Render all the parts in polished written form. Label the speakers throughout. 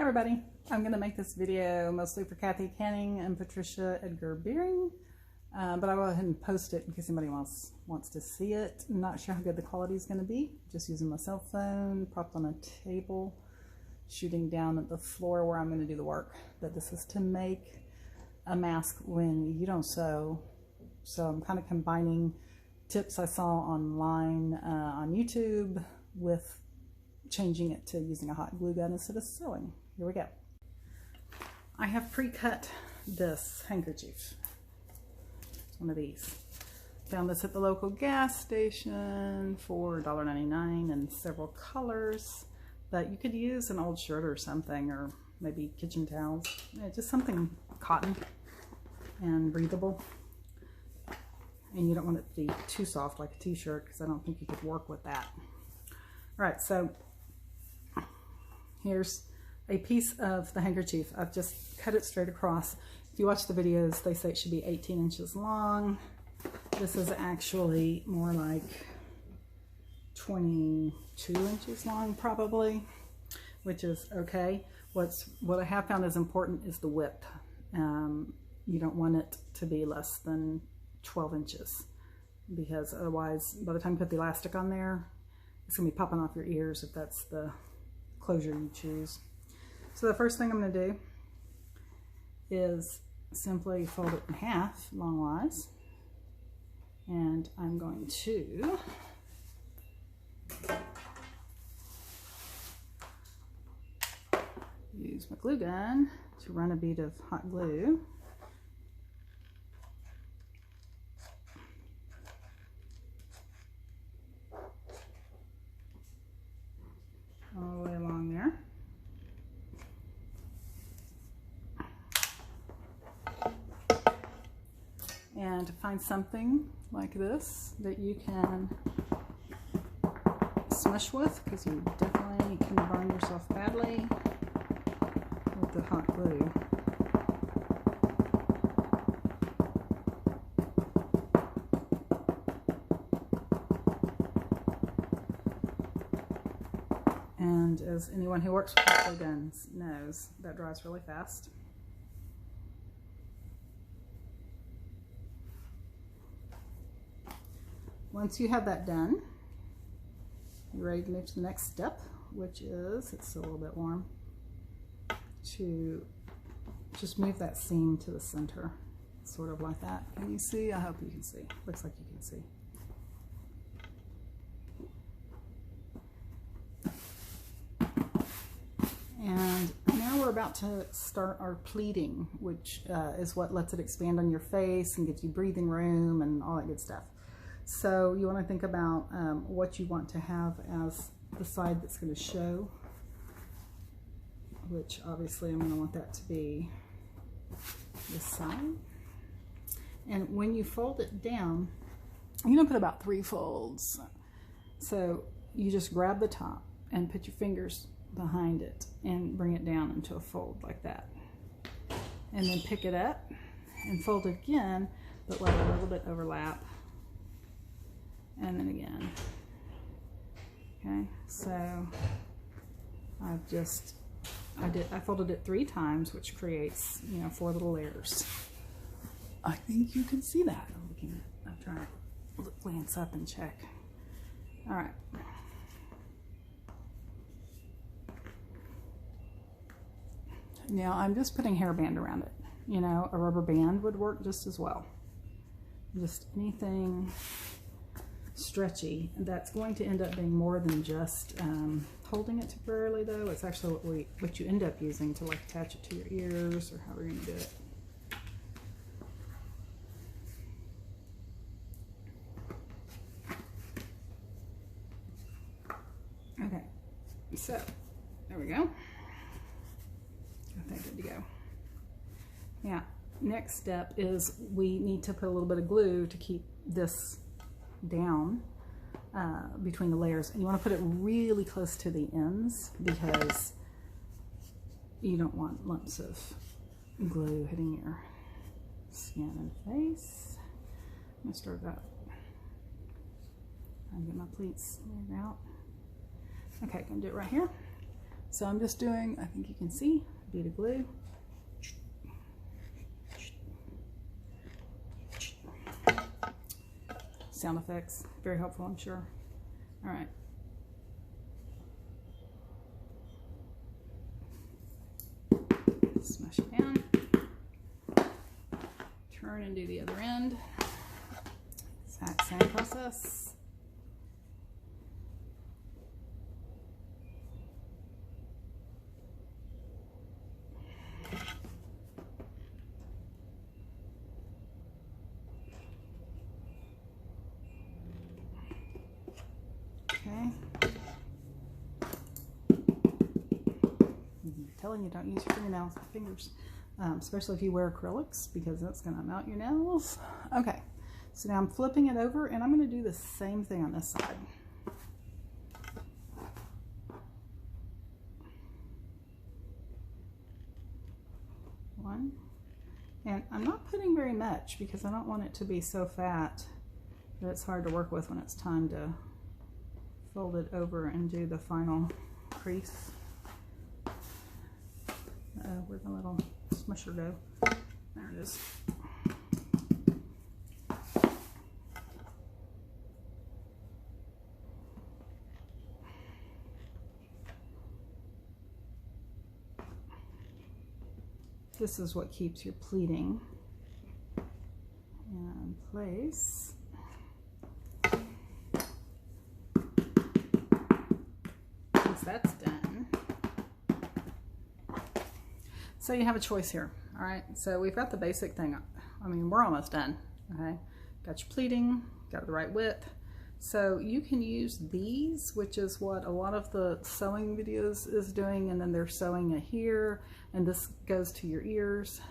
Speaker 1: Hi everybody, I'm going to make this video mostly for Kathy Canning and Patricia Edgar Beering, but I'll go ahead and post it in case anybody else wants to see it. I'm not sure how good the quality is going to be, just using my cell phone, propped on a table, shooting down at the floor where I'm going to do the work. But this is to make a mask when you don't sew, so I'm kind of combining tips I saw online on YouTube with changing it to using a hot glue gun instead of sewing. Here we go. I have pre-cut this handkerchief. It's one of these. Found this at the local gas station for $1.99 in several colors, but you could use an old shirt or something, or maybe kitchen towels. Just something cotton and breathable. And you don't want it to be too soft like a t-shirt, because I don't think you could work with that. All right, so here's a piece of the handkerchief. I've just cut it straight across. If you watch the videos, they say it should be 18 inches long. This is actually more like 22 inches long probably, which is okay. What I have found is important is the width. You don't want it to be less than 12 inches, because otherwise by the time you put the elastic on there, it's going to be popping off your ears if that's the closure you choose. So the first thing I'm going to do is simply fold it in half longwise, and I'm going to use my glue gun to run a bead of hot glue all the way along there. And find something like this that you can smush with, because you definitely can burn yourself badly with the hot glue. And as anyone who works with hot glue guns knows, that dries really fast. Once you have that done, you're ready to move to the next step, which is, it's still a little bit warm, to just move that seam to the center, sort of like that. Can you see? I hope you can see. Looks like you can see. And now we're about to start our pleating, which is what lets it expand on your face and gives you breathing room and all that good stuff. So you want to think about what you want to have as the side that's going to show, which obviously I'm going to want that to be this side. And when you fold it down, you're going to put about 3 folds. So you just grab the top and put your fingers behind it and bring it down into a fold like that. And then pick it up and fold it again, but let a little bit overlap. And then again. Okay, so I folded it 3 times, which creates, 4 little layers. I think you can see that. I'm trying to glance up and check. All right. Now I'm just putting hairband around it. A rubber band would work just as well. Just anything stretchy. That's going to end up being more than just holding it temporarily, though. It's actually what you end up using to attach it to your ears, or however you're going to do it. Okay, so there we go. I think good to go. Now, next step is we need to put a little bit of glue to keep this down between the layers, and you want to put it really close to the ends, because you don't want lumps of glue hitting your skin and face. I'm going to start that. I'll get my pleats laid out. Okay, I'm going to do it right here. So I'm just doing, I think you can see, a bead of glue. Sound effects, very helpful, I'm sure. All right. Smash it down. Turn and do the other end. Exact same process. Okay. I'm telling you, don't use your fingernails, fingers, especially if you wear acrylics, because that's going to melt your nails. Okay, so now I'm flipping it over, and I'm going to do the same thing on this side. One, and I'm not putting very much because I don't want it to be so fat that it's hard to work with when it's time to fold it over and do the final crease. Where'd the little smusher go? There it is. This is what keeps your pleating in place. Once that's done, so you have a choice here. All right, so we've got the basic thing. I mean, we're almost done. Okay, got your pleating, got the right width. So you can use these, which is what a lot of the sewing videos is doing, and then they're sewing it here, and this goes to your ears.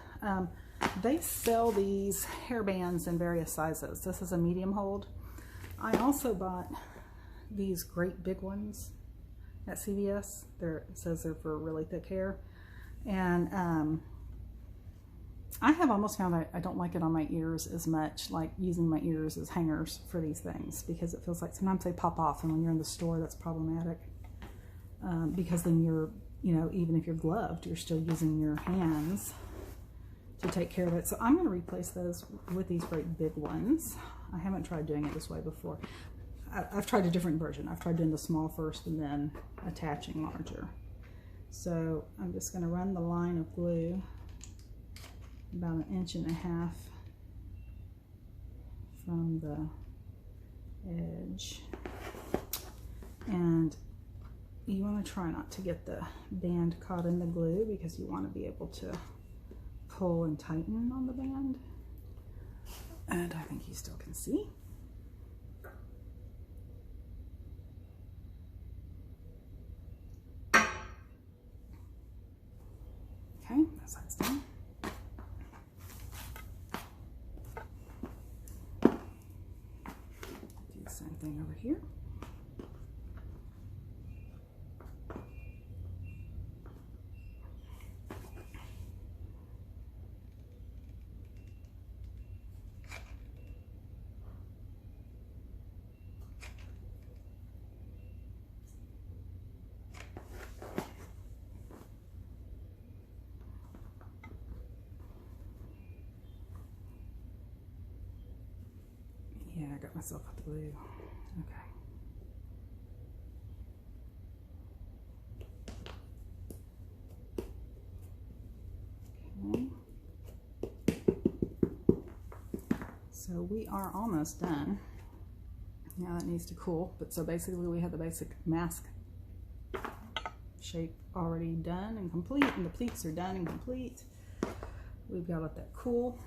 Speaker 1: They sell these hair bands in various sizes. This is a medium hold. I also bought these great big ones at CVS. It says they're for really thick hair. And I have almost found I don't like it on my ears as much, like using my ears as hangers for these things, because it feels like sometimes they pop off, and when you're in the store, that's problematic. Because then you're, you know, even if you're gloved, you're still using your hands to take care of it. So I'm going to replace those with these great big ones. I haven't tried doing it this way before. I've tried a different version. I've tried doing the small first and then attaching larger. So I'm just going to run the line of glue about 1.5 inches from the edge. And you want to try not to get the band caught in the glue, because you want to be able to pull and tighten on the band. And I think you still can see. Okay, that side's done. Do the same thing over here. Yeah, I got myself with the glue. Okay. So we are almost done. Now that needs to cool, but so basically we have the basic mask shape already done and complete, and the pleats are done and complete. We've got to let that cool.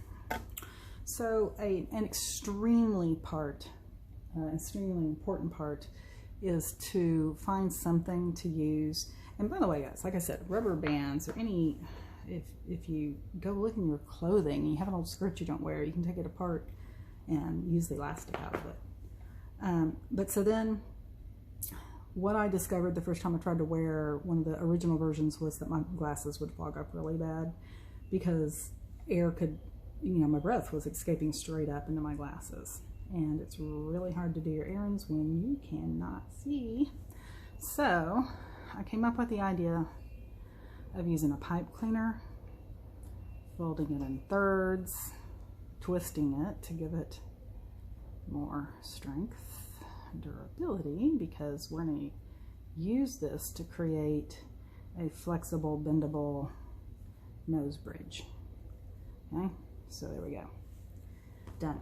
Speaker 1: So an extremely important part is to find something to use. And by the way, guys, like I said, rubber bands or any, if you go look in your clothing and you have an old skirt you don't wear, you can take it apart and use the elastic out of it. But so then what I discovered the first time I tried to wear one of the original versions was that my glasses would fog up really bad, because air could, you know, my breath was escaping straight up into my glasses, and it's really hard to do your errands when you cannot see. So I came up with the idea of using a pipe cleaner, folding it in thirds, twisting it to give it more strength and durability, because we're going to use this to create a flexible, bendable nose bridge. Okay, so there we go. Done.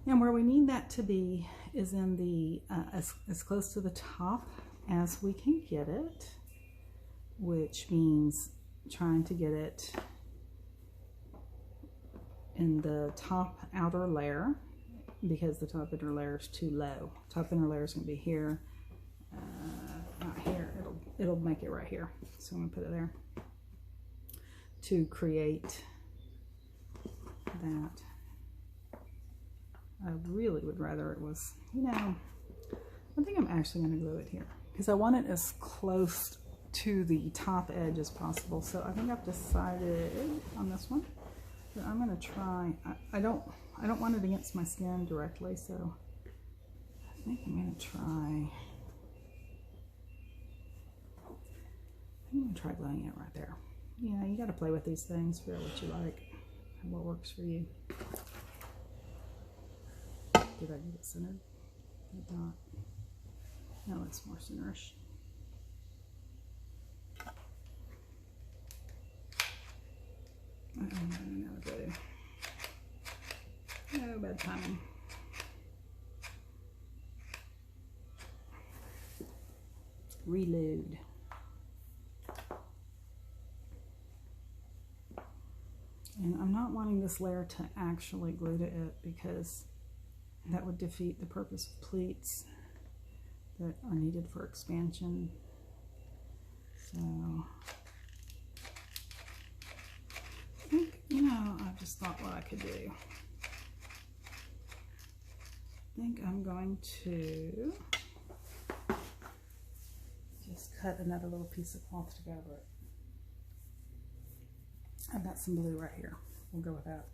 Speaker 1: And where we need that to be is in the as close to the top as we can get it, which means trying to get it in the top outer layer, because the top inner layer is too low. Top inner layer is going to be here, not here. It'll make it right here. So I'm going to put it there to create that. I really would rather it was, you know, I think I'm actually going to glue it here because I want it as close to the top edge as possible. So I think I've decided on this one that I'm going to try, I don't want it against my skin directly, so I think I'm going to try gluing it right there. Yeah, you got to play with these things, figure out what you like and what works for you. Did I get it centered? Did not. No, it's more centerish. No bad timing. Reload. And I'm not wanting this layer to actually glue to it because that would defeat the purpose of pleats that are needed for expansion. So I think, you know, I just thought what I could do. I think I'm going to just cut another little piece of cloth to go over it. I've got some blue right here. We'll go with that.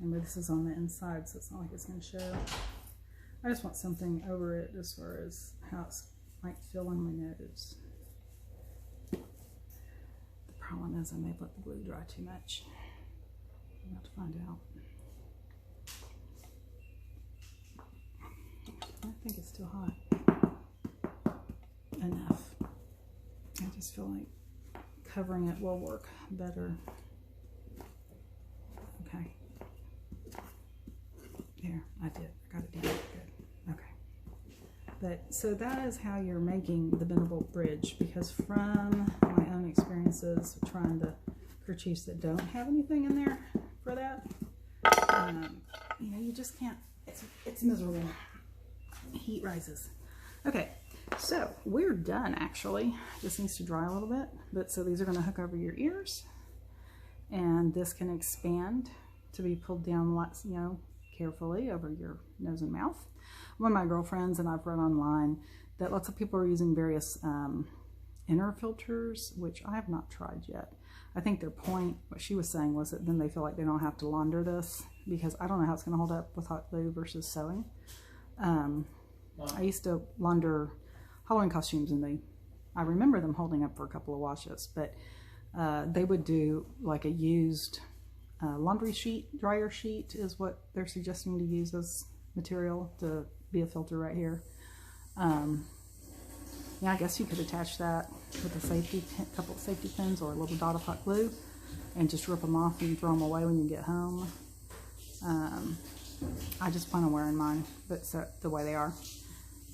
Speaker 1: Remember, this is on the inside, so it's not like it's going to show. I just want something over it as far as how it's might feel on my nose. The problem is I may have let the glue dry too much. I'm about to find out. I think it's still hot. Enough. I just feel like covering it will work better. Okay. There, I did. I got it down. Good. Okay. But so that is how you're making the bendable bridge, because from my own experiences trying the kerchiefs that don't have anything in there for that, you know, you just can't. It's miserable. Heat rises. Okay. So we're done actually. This needs to dry a little bit, but so these are going to hook over your ears, and this can expand to be pulled down, you know, carefully over your nose and mouth. One of my girlfriends and I've read online that lots of people are using various inner filters, which I have not tried yet. I think their point, what she was saying, was that then they feel like they don't have to launder this, because I don't know how it's going to hold up with hot glue versus sewing. I used to launder Halloween costumes, and I remember them holding up for a couple of washes, but they would do like a used laundry sheet, dryer sheet is what they're suggesting to use as material to be a filter right here. Yeah, I guess you could attach that with a couple of safety pins or a little dot of hot glue and just rip them off and throw them away when you get home. I just plan on wearing mine, but so the way they are.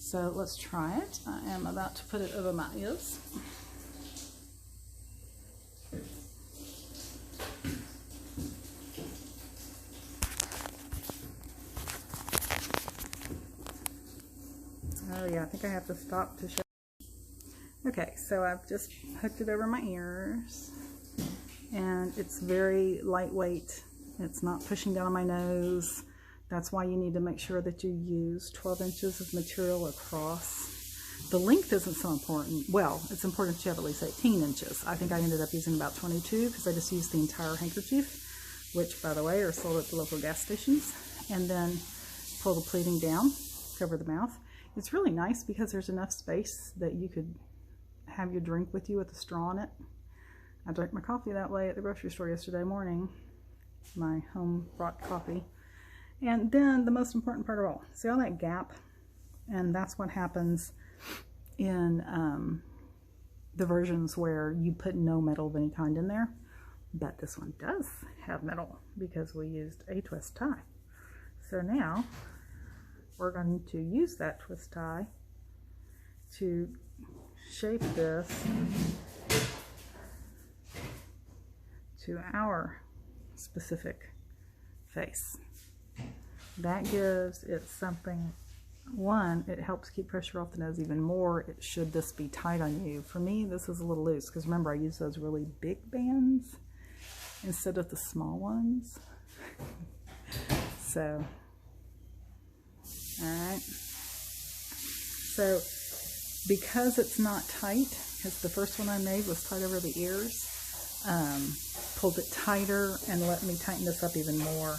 Speaker 1: So let's try it. I am about to put it over my ears. Oh yeah, I think I have to stop to show. Okay, so I've just hooked it over my ears, and it's very lightweight. It's not pushing down on my nose. That's why you need to make sure that you use 12 inches of material across. The length isn't so important. Well, it's important that you have at least 18 inches. I think I ended up using about 22 because I just used the entire handkerchief, which, by the way, are sold at the local gas stations. And then pull the pleating down, cover the mouth. It's really nice because there's enough space that you could have your drink with you with a straw in it. I drank my coffee that way at the grocery store yesterday morning, my home brought coffee. And then the most important part of all, see all that gap? And that's what happens in the versions where you put no metal of any kind in there. But this one does have metal because we used a twist tie. So now we're going to use that twist tie to shape this to our specific face. That gives it something. One, it helps keep pressure off the nose even more. It should this be tight on you. For me, this is a little loose because remember I use those really big bands instead of the small ones. So, alright. So, because it's not tight, because the first one I made was tight over the ears, pulled it tighter and let me tighten this up even more.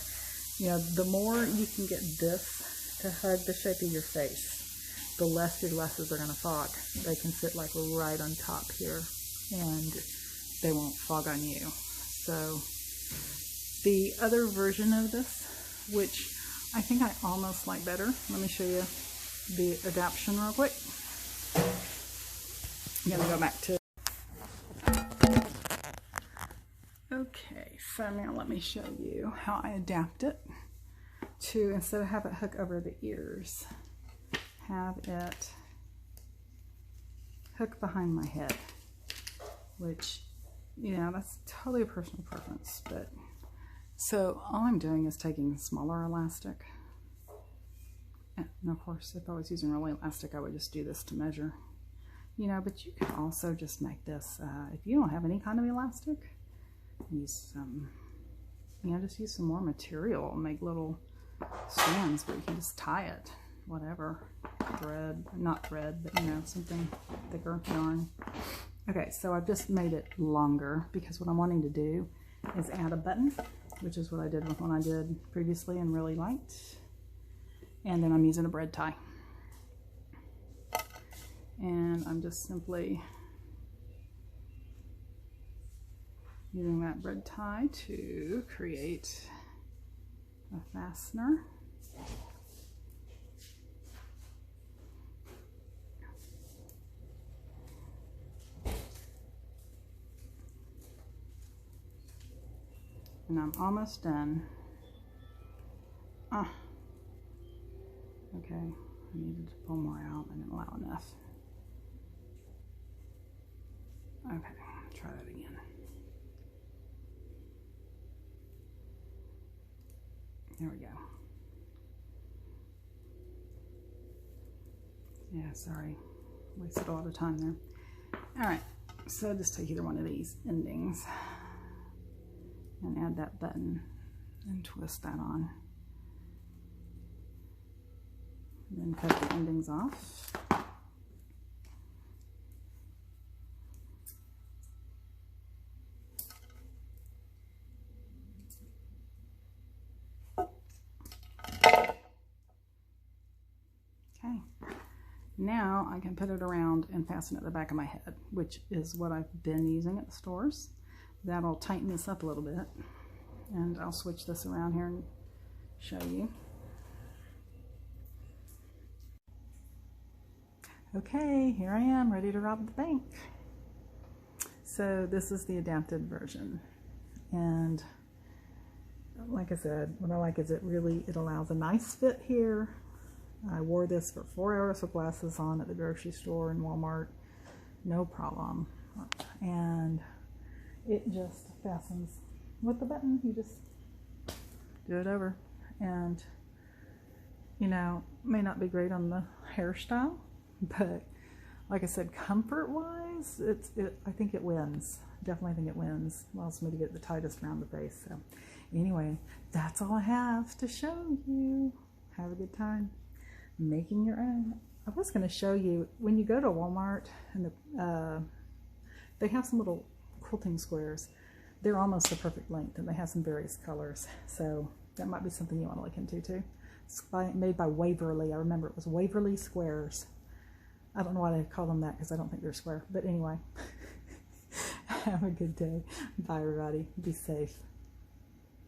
Speaker 1: You know, the more you can get this to hug the shape of your face, the less your glasses are going to fog. They can sit like right on top here and they won't fog on you. So the other version of this, which I think I almost like better, let me show you the adaptation real quick. I'm going to go back to. Okay, so now let me show you how I adapt it to, instead of have it hook over the ears, have it hook behind my head, which, you know, that's totally a personal preference. But so all I'm doing is taking smaller elastic, and of course if I was using real elastic I would just do this to measure, you know, but you can also just make this, if you don't have any kind of elastic, use some, you know, just use some more material and make little strands where you can just tie it, whatever, thread, not thread, but you know, something thicker, yarn. Okay, so I've just made it longer because what I'm wanting to do is add a button, which is what I did with one I did previously and really liked. And then I'm using a bread tie. And I'm just simply using that bread tie to create a fastener. And I'm almost done. Okay, I needed to pull more out. I didn't allow enough. Okay, try that again. There we go. Yeah, sorry. Wasted a lot of time there. Alright, so just take either one of these endings and add that button and twist that on. And then cut the endings off. Okay, now I can put it around and fasten it at the back of my head, which is what I've been using at the stores. That'll tighten this up a little bit, and I'll switch this around here and show you. Okay, here I am, ready to rob the bank. So this is the adapted version, and like I said, what I like is it allows a nice fit here. I wore this for 4 hours with glasses on at the grocery store and Walmart, no problem. And it just fastens with the button. You just do it over, and you know, may not be great on the hairstyle, but like I said, comfort wise, I think it wins. Definitely think it wins. Allows me to get the tightest around the face. So anyway, that's all I have to show you. Have a good time making your own. I was going to show you, when you go to Walmart and they have some little quilting squares. They're almost the perfect length, and they have some various colors, so that might be something you want to look into too. It's made by Waverly. I remember it was Waverly Squares. I don't know why they call them that because I don't think they're square. But anyway, have a good day. Bye, everybody. Be safe.